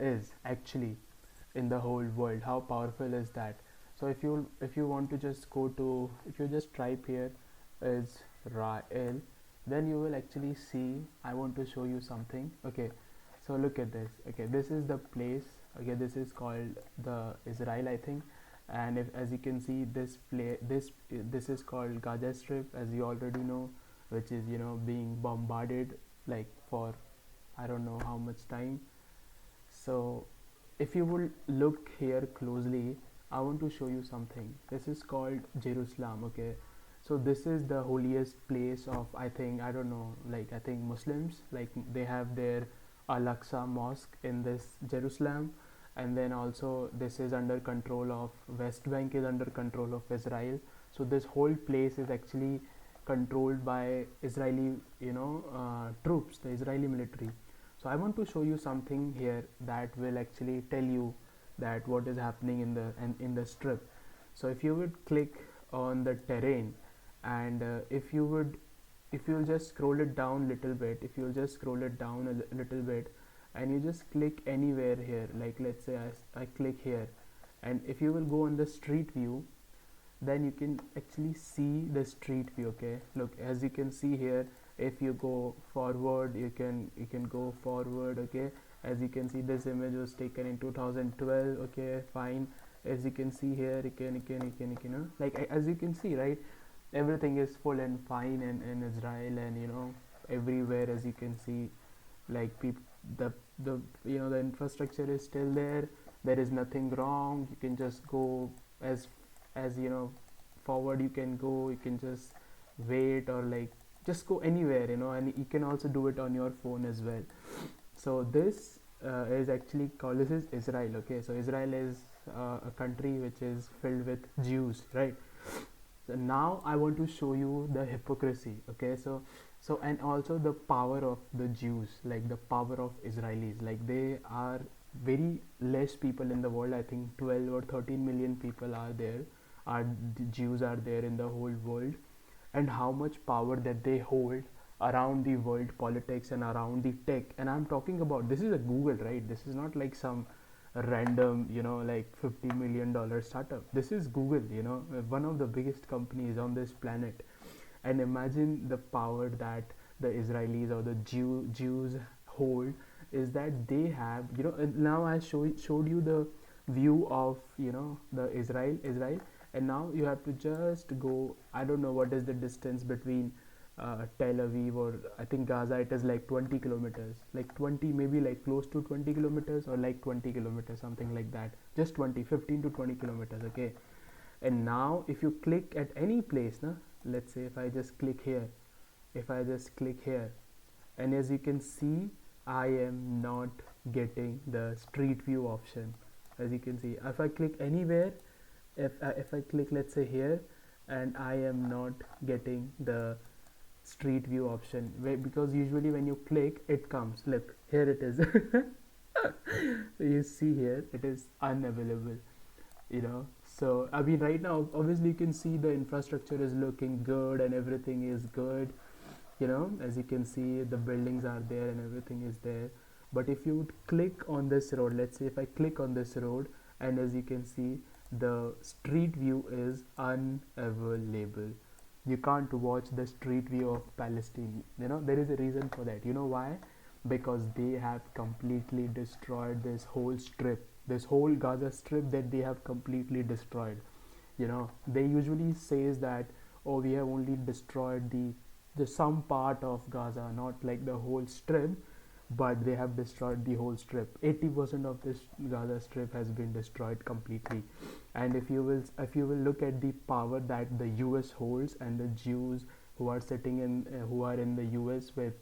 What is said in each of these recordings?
is actually in the whole world. How powerful is that? So if you want to just go to, if you just type here Israel, then you will actually see. I want to show you something. Okay, so look at this. Okay, this is the place. Okay, this is called the Israel, I think. And if, as you can see, this is called Gaza Strip, as you already know, which is, you know, being bombarded like for I don't know how much time. So if you will look here closely, I want to show you something. This is called Jerusalem. Okay, so this is the holiest place of, I think, I don't know, like I think Muslims, like they have their Al-Aqsa mosque in this Jerusalem. And then also this is under control of West Bank, is under control of Israel. So this whole place is actually controlled by Israeli, troops, the Israeli military. So I want to show you something here that will actually tell you that what is happening in the strip. So if you would click on the terrain, and if you'll just scroll it down little bit, if you'll just scroll it down a little bit, and you just click anywhere here, like let's say I click here, and if you will go on the street view, then you can actually see the street view. Okay, look, as you can see here, if you go forward, you can go forward. Okay, as you can see, this image was taken in 2012. Okay, fine. As you can see here, like as you can see, right, everything is full and fine in Israel, and everywhere, as you can see, like the the infrastructure is still there. There is nothing wrong. You can just go as forward. You can go, you can just wait, or like just go anywhere, and you can also do it on your phone as well. So this is actually called, this is Israel. Okay, so Israel is a country which is filled with Jews, right? So now I want to show you the hypocrisy. Okay, so and also the power of the Jews, like the power of Israelis. Like they are very less people in the world. I think 12 or 13 million people are there, are the Jews are there in the whole world. And how much power that they hold around the world politics and around the tech. And I'm talking about, this is a Google, right? This is not like some random, like $50 million startup. This is Google, one of the biggest companies on this planet. And imagine the power that the Israelis or the Jews hold, is that they have, and now I showed you the view of, the Israel. And now you have to just go, I don't know what is the distance between Tel Aviv or I think Gaza. It is like 20 kilometers, like 20, maybe like close to 20 kilometers, or like 20 kilometers, something like that. Just 20, 15 to 20 kilometers. Okay, and now if you click at any place, na, let's say if I just click here, if I just click here, and as you can see, I am not getting the street view option. As you can see, if I click anywhere, if I click, let's say here, and I am not getting the street view option, because usually when you click, it comes, look, here it is. So you see here, it is unavailable, so I mean, right now obviously you can see the infrastructure is looking good and everything is good, as you can see, the buildings are there and everything is there. But if you would click on this road, let's say if I click on this road, and as you can see, the street view is unavailable. You can't watch the street view of Palestine. There is a reason for that. You know why? Because they have completely destroyed this whole strip, this whole Gaza strip that they have completely destroyed. They usually says that, oh, we have only destroyed the some part of Gaza, not like the whole strip, but they have destroyed the whole strip. 80% of this Gaza strip has been destroyed completely. And if you will look at the power that the US holds, and the Jews who are sitting in who are in the US with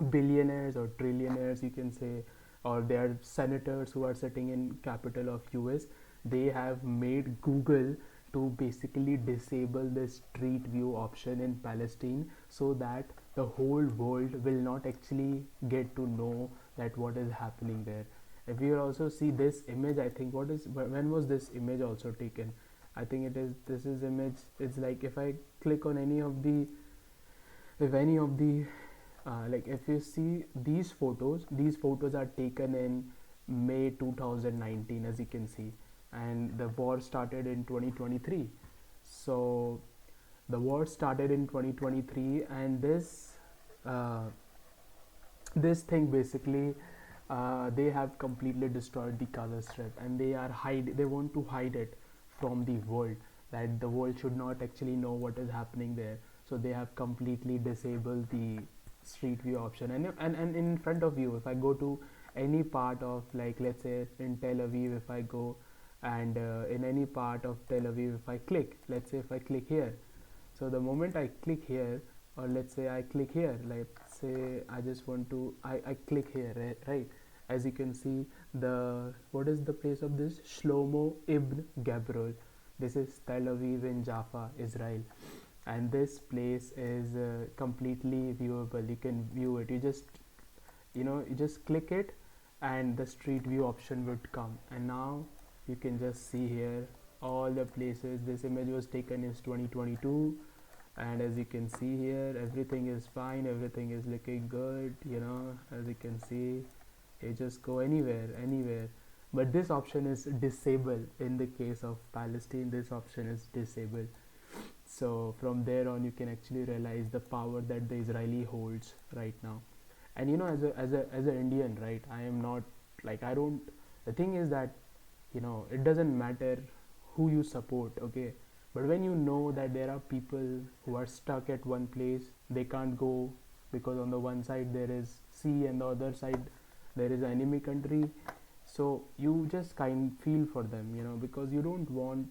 billionaires or trillionaires, you can say, or they are senators who are sitting in capital of US, they have made Google to basically disable the street view option in Palestine, so that the whole world will not actually get to know that what is happening there. If you also see this image, I think, when was this image also taken? I think this is image. It's like if I click on any of the, if any of the like if you see these photos are taken in May 2019, as you can see, and the war started in 2023. So the war started in 2023, and uh, this thing basically, they have completely destroyed the Gaza Strip, and they want to hide it from the world, that the world should not actually know what is happening there. So they have completely disabled the street view option. And in front of you, if I go to any part of, like, let's say in Tel Aviv, if I go, and in any part of Tel Aviv, if I click, let's say if I click here, so the moment I click here, or let's say I click here, let's say I just want to, I click here, right? As you can see, the what is the place of this? Shlomo Ibn Gabriel. This is Tel Aviv in Jaffa, Israel, and this place is completely viewable. You can view it. You just click it, and the street view option would come, and now you can just see here all the places. This image was taken in 2022, and as you can see here, everything is fine, everything is looking good. As you can see, you just go anywhere. But this option is disabled. In the case of Palestine, this option is disabled. So from there on, you can actually realize the power that the Israeli holds right now. And as a Indian, right, I am not, like, I don't, the thing is that, it doesn't matter who you support, okay, but when you know that there are people who are stuck at one place, they can't go, because on the one side there is sea, and the other side there is an enemy country. So you just kind feel for them, because you don't want,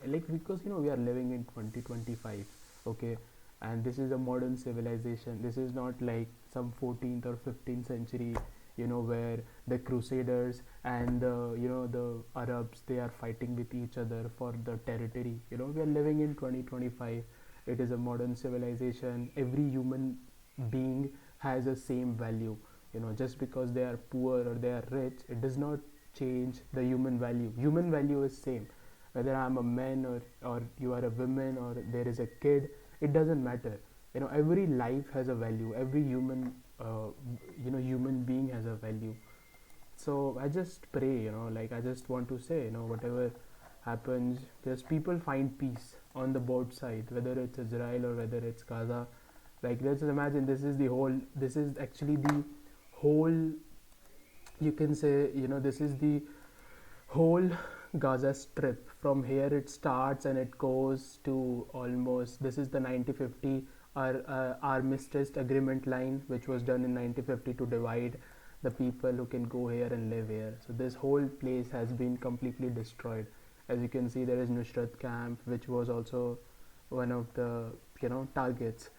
like, because we are living in 2025, okay, and this is a modern civilization. This is not like some 14th or 15th century, where the crusaders and the Arabs, they are fighting with each other for the territory. We are living in 2025. It is a modern civilization. Every human being has the same value. Just because they are poor or they are rich, it does not change the human value. Human value is same, whether I'm a man, or you are a woman, or there is a kid. It doesn't matter. Every life has a value. Every human being has a value. So I just pray, like, I just want to say, whatever happens, just people find peace on the both sides, whether it's Israel or whether it's Gaza. Like, let's imagine, this is actually the whole, you can say, this is the whole Gaza Strip. From here it starts and it goes to almost, this is the 1950 armistice agreement line, which was done in 1950 to divide the people who can go here and live here. So this whole place has been completely destroyed. As you can see, there is Nusrat camp, which was also one of the targets.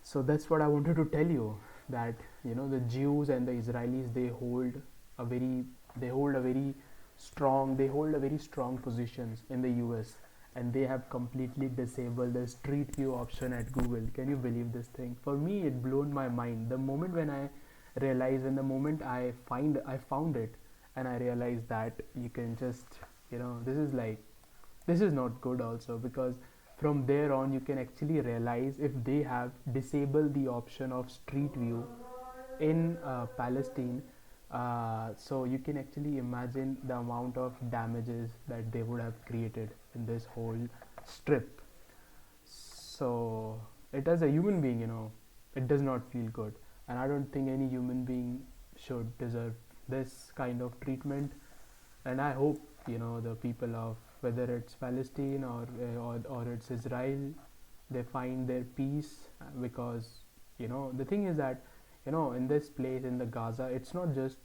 So that's what I wanted to tell you, that the Jews and the Israelis, they hold a very strong positions in the US, and they have completely disabled the street view option at Google. Can you believe this thing? For me, it blown my mind. The moment when I realized, and the moment I found it, and I realized that you can just, this is not good also, because from there on you can actually realize, if they have disabled the option of street view in Palestine, so you can actually imagine the amount of damages that they would have created in this whole strip. So it, as a human being, it does not feel good, and I don't think any human being should deserve this kind of treatment. And I hope, the people of, whether it's Palestine or it's Israel, they find their peace, because the thing is that, in this place, in the Gaza, it's not just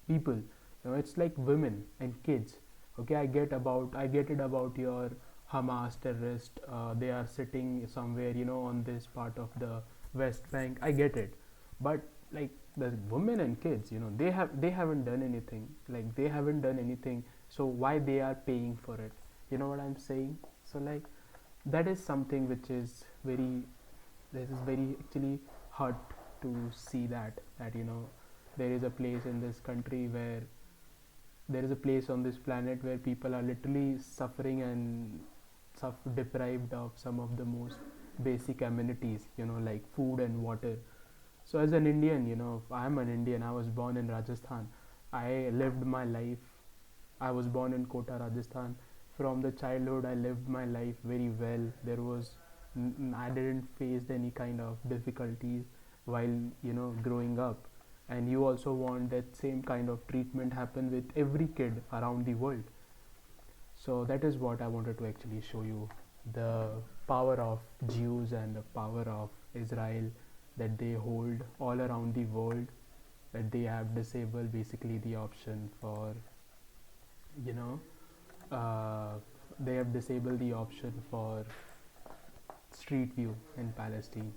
people, it's like women and kids. Okay, I get it about your Hamas terrorist, they are sitting somewhere, on this part of the West Bank. I get it, but, like, the women and kids, they haven't done anything. Like, they haven't done anything, so why they are paying for it? You know what I'm saying? So, like, that is something which is very, this is very actually hard to see, that there is a place in this country, where there is a place on this planet where people are literally suffering and deprived of some of the most basic amenities, like food and water. So as an Indian, I'm an Indian, I was born in Rajasthan. I lived my life. I was born in Kota, Rajasthan. From the childhood, I lived my life very well. I didn't face any kind of difficulties while growing up. And you also want that same kind of treatment happen with every kid around the world. So that is what I wanted to actually show you, the power of Jews and the power of Israel that they hold all around the world, that they have disabled basically the option for you know uh, they have disabled the option for street view in Palestine.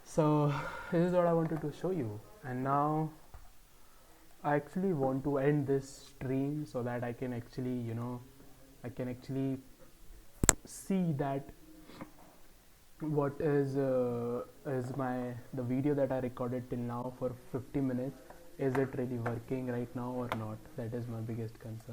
So this is what I wanted to show you, and now I actually want to end this stream so that I can actually see that what is my the video that I recorded till now for 50 minutes, is it really working right now or not? That is my biggest concern.